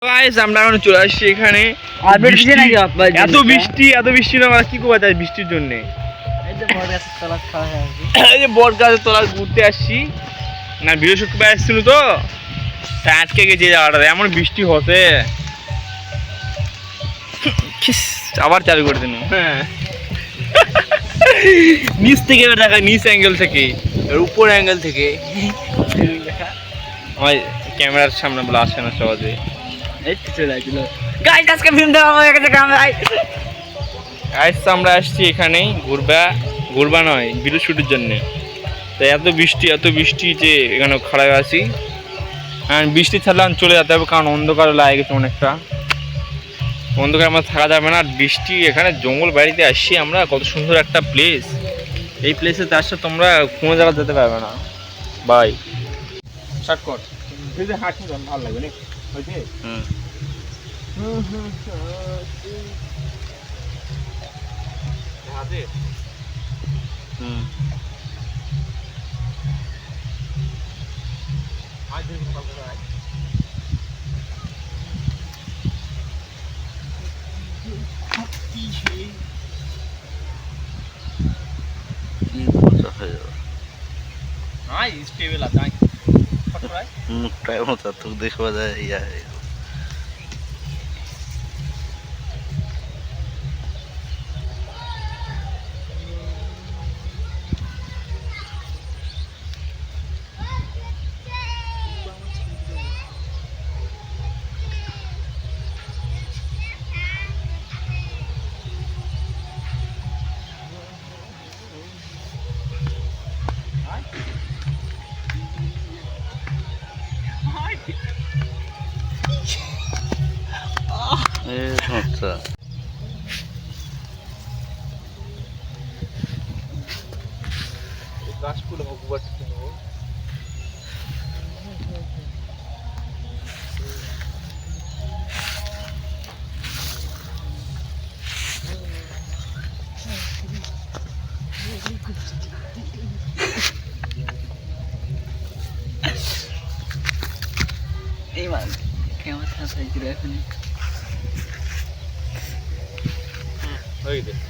Guys আমরা এখন চলে আসছি এখানে। এত বৃষ্টি না, আমরা কি করবো তাই বৃষ্টির জন্য। এই যে বট গাছের তলা ঘুরতে আসছি না, বৃহস্পতিবার আসছিল তো তাই আটকে গেছে জায়গাটা, এমন বৃষ্টি হচ্ছে। আবার চালু করে দিন। হ্যাঁ নিচ থেকে দেখা, নিচ অ্যাঙ্গেল থেকে, উপর অ্যাঙ্গেল থেকে আমার ক্যামেরার সামনে বলে আসে না সহজে। আমরা আসছি এখানে ঘুরবা নয়, ভিডিও শুটের জন্য। তাই এত বৃষ্টি যে এখানে খারাপ আছি। আর বৃষ্টি ছাড়লে চলে যেতে হবে, কারণ অন্ধকার লাগে গেছে অনেকটা। অন্ধকার আমার থাকা যাবে না। বৃষ্টি এখানে জঙ্গল বাড়িতে আসছি আমরা, কত সুন্দর একটা প্লেস। এই প্লেসে আসলে তোমরা কোনো জায়গা যেতে পারবে না ভাই। শর্টকাট হাঁটতে ভালো লাগবে না হয়েছে। মুখটাই মতো তোকে দেখবা যায় ইয়া সমস্যা। গাছগুলো এই মান কেমন থাকা এখন হয়ে গেছে।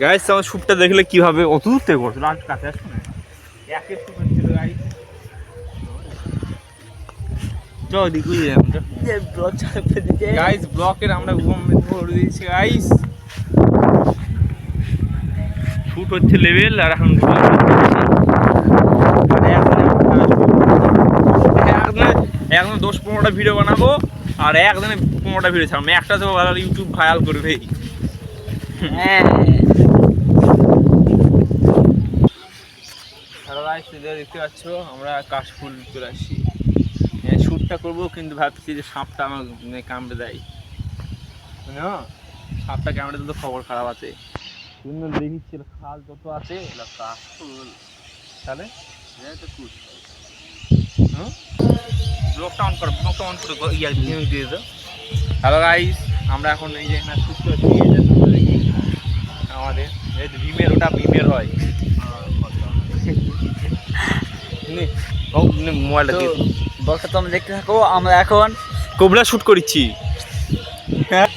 গাইস আমার শুটটা দেখলে কি ভাবে, অত দূর থেকে করছিল, আর কাছে আসছো না। একে শুট হচ্ছিল গাইস। চল দেখুই আমরা ব্লগ চালাতে দিতে গাইস, ব্লকের আমরা ঘুম ধরে দিয়েছি গাইস। শুট হচ্ছে লেভেল, আর এখন একদম 10-15টা ভিডিও বানাবো, আর একদিনে 15টা ভিডিও ছাড়বো। একটা তো ইউটিউব ভাইরাল করবে। হ্যাঁ দেখতে পাচ্ছ আমরা কাশফুল চলে আসছি। শ্যুটটা করবো, কিন্তু ভাবছি যে সাপটা আমার কামড়ে দেয়। সাপটা কামড়ে দিলে তো খবর খারাপ আছে। দেখিচ্ছি খাল যত আছে কাশফুল, তাহলে ব্লগটা অন করো, ব্লগটা অন করে দিয়ে দাও। হ্যালো গাইস, আমরা এখন এই যে সুস্থ দেখি আমাদের ভীমের, ওটা ভীমের হয়। মোবাইলটা দিয়ে বলটা তোমরা দেখতে থাকো। আমরা এখন কোবরা শুট করছি। হ্যাঁ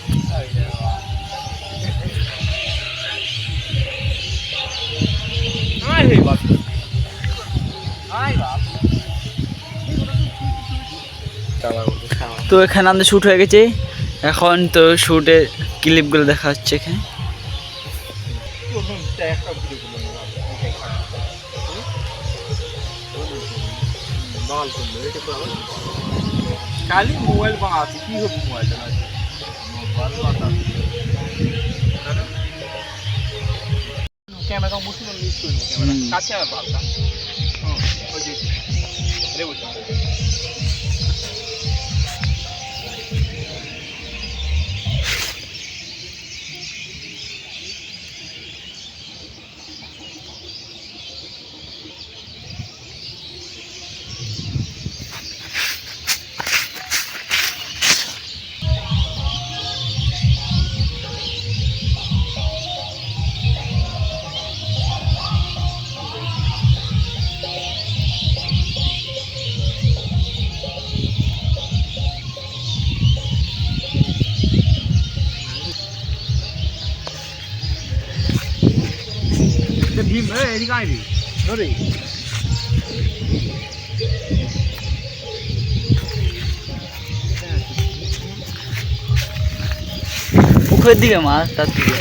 তো এখানে আমাদের শ্যুট হয়ে গেছে। এখন তো শ্যুটের ক্লিপগুলো দেখা হচ্ছে এখানে। খালি মোবাইল বানাচ্ছি, কি হবে মোবাইলটা? ক্যামেরা মুসলিম ইউজ করবো ক্যামেরা হুম। কাছে আর ভালো ওই যে রে বলছি ভীম এদিকে আইবি ধরে পুকুরের দিকে মাছ তার থেকে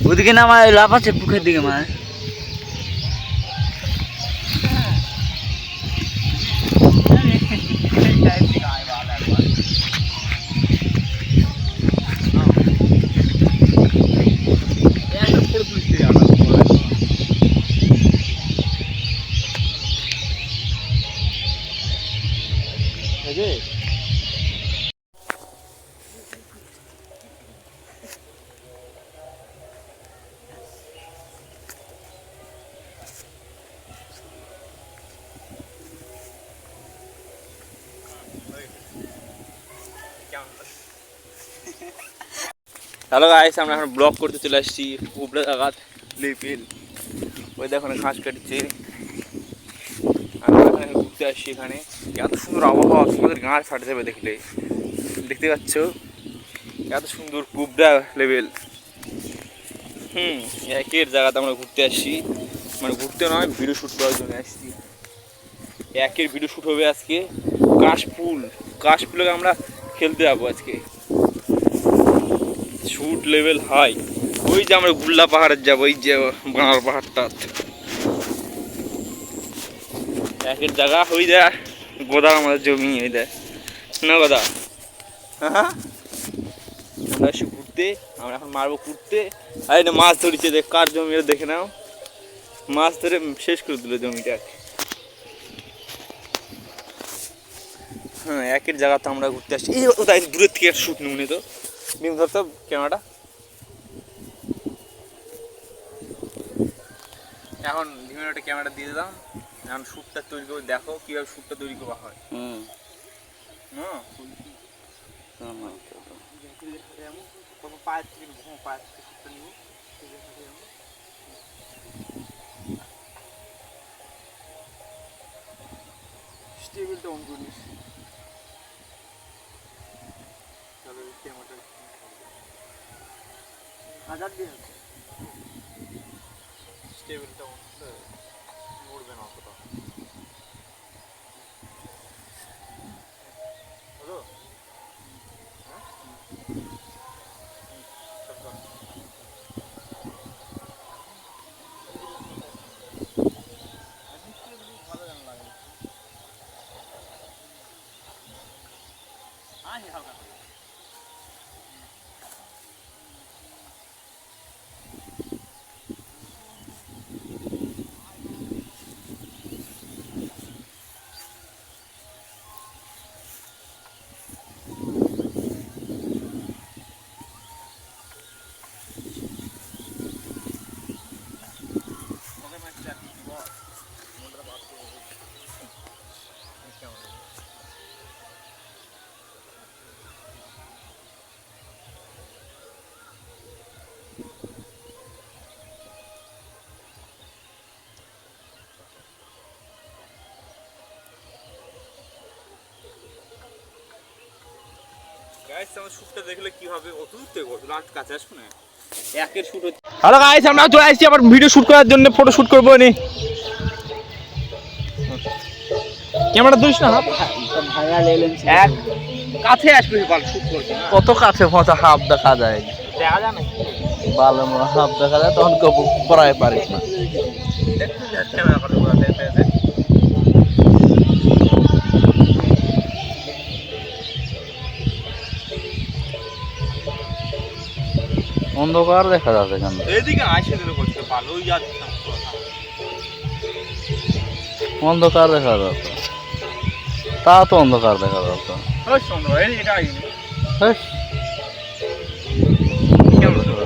ওদিকে না আমার লাভ আছে পুকুরের দিকে মাছ হ্যালো গাইস আমরা এখন ব্লগ করতে চলে আসছি উপরে আঘাত লিপিল ওই দেখো ঘাস কাটছে আমরা এখানে ঘুরতে আসছি এখানে এত সুন্দর আবহাওয়া তোমাদের গাঁড় ফাটে যাবে দেখলে দেখতে পাচ্ছ এত সুন্দর কুবড়া লেভেল একের জায়গাতে আমরা ঘুরতে আসছি মানে ঘুরতে নয় ভিডিও শ্যুট করার জন্য আসছি একের ভিডিও শ্যুট হবে আজকে কাশফুলকে আমরা খেলতে যাবো আজকে শুট লেভেল হাই ওই যে আমরা গুল্লা পাহাড়ের যাবো ওই যে বানার পাহাড়টা একের জায়গা ওই দেয় গোদা আমাদের জমি ওই দেয় না গোদা হ্যাঁ আমরা এসে ঘুরতে আমরা এখন মারবো ঘুরতে আর না মাছ ধরেছে দেখ কার জমি দেখে নাও মাছ ধরে শেষ করে দিল জমিটা হ্যাঁ একের জায়গাতে আমরা ঘুরতে আসছি এই তাই দূরের থেকে একটা শুট নুনে তো বিম ধরতে ক্যামেরাটা এখন ভীমের একটা ক্যামেরা দিয়ে দিলাম এখন শ্যুটটা তৈরি করে দেখো কীভাবে শ্যুটটা তৈরি করা হয় পায়ের থেকে শ্যুটটা নিব টেবিলটা অন করিস তাহলে ক্যামেরাটা হাজার দিয়ে টেবিলটা অন মরবে না অতটা হলো হ্যালো গাইস আমরা চলে আসছি আবার ভিডিও শুট করার জন্য ফটো শুট করবো নি ক্যামেরা ধরিস না এক কাছে আসবে শুট করবে কত কাছে পচা হাফ দেখা যায় দেখা যায় না ভালো হাফ দেখা যায় তখন পড়ায় পারিস না ক্যামেরা করে অন্ধকার দেখা যাচ্ছে কেন? এদিকে আসে দিলে করতে ভালো ওই যাচ্ছে অন্ধকার দেখা যাচ্ছে, তা তো অন্ধকার দেখা যাচ্ছে। ওই সুন্দর এটা আইনি হেস, কেমন তোরা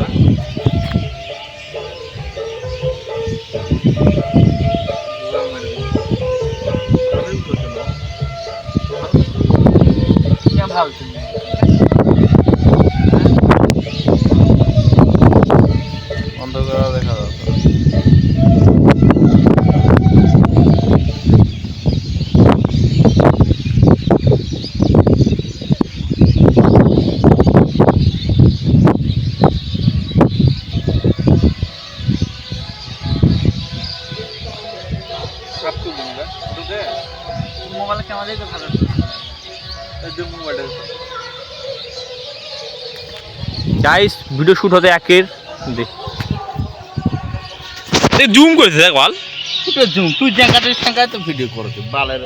অন্ধকার দেখা যাচ্ছে। মোবাইল ক্যামেরাই তো ভালো। গাইস ভিডিও শুট হতে একের দেখ জুম করেছে দেখ বল। তুই জায়গাটার সঙ্গে তো ভিডিও করছিস বালের